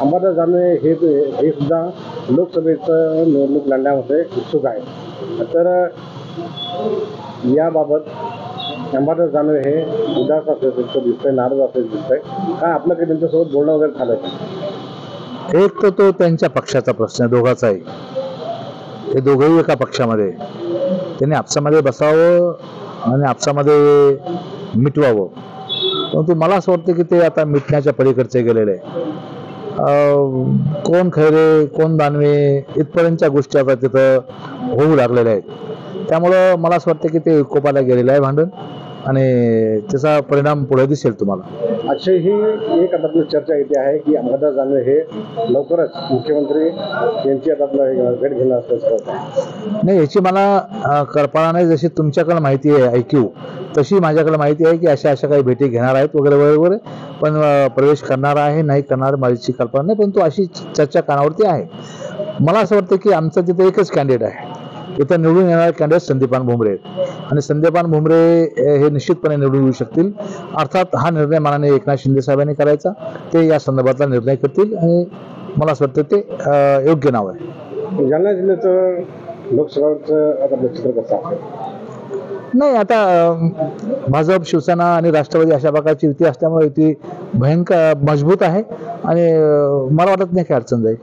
अंबादास दानवे हे सुद्धा लोकसभेचं निवडणूक लढण्यामध्ये उत्सुक आहे. तर याबाबत अंबादास दानवे हे उदास असल्याचं दिसतंय, नाराज असल्याचं दिसतंय. काय आपलं काही त्यांच्यासोबत बोलणं वगैरे झालं का? एक तर तो त्यांच्या पक्षाचा प्रश्न दोघाचा आहे. ते दोघंही एका पक्षामध्ये, त्यांनी आपसामध्ये बसावं आणि आपसामध्ये मिटवावं. परंतु मला असं वाटतं की ते आता मिटण्याच्या पलीकडचे गेलेले आहे. कोण खैरे कोण दानवे इथपर्यंतच्या गोष्टी आता तिथं होऊ लागलेल्या आहेत. त्यामुळं मला असं वाटतं की ते विकोपाला गेलेलं आहे भांडण, आणि त्याचा परिणाम पुढे दिसेल तुम्हाला. अशी ही एक आता आपली चर्चा येते आहे की अंबादास दानवे हे लवकरच मुख्यमंत्री यांची आता आपलं भेट घेणार असल्याचं. नाही, याची मला कल्पना नाही. जशी तुमच्याकडे माहिती आहे ऐक्यू, तशी माझ्याकडे माहिती आहे की अशा अशा काही भेटी घेणार आहेत वगैरे वगैरे. पण प्रवेश करणार आहे नाही करणार माझी कल्पना नाही, परंतु अशी चर्चा कानावरती आहे. मला असं वाटतं की आमचं तिथे एकच कॅन्डिडेट आहे. इथं निवडून येणारे कॅन्डिडेट संदीपान भुमरे आहेत, आणि संदीपान भुमरे हे निश्चितपणे निवडून येऊ शकतील. अर्थात हा निर्णय माननीय एकनाथ शिंदे साहेबांनी करायचा, ते या संदर्भातला निर्णय करतील, आणि मला असं वाटतं ते योग्य नाव आहे. जालना जिल्ह्याचं लोकसभाचं आता चित्र कसं आहे? नाही, आता भाजप शिवसेना आणि राष्ट्रवादी अशा प्रकारची युती असल्यामुळे ती भयंकर मजबूत आहे, आणि मला वाटत नाही काही अडचण जाईल.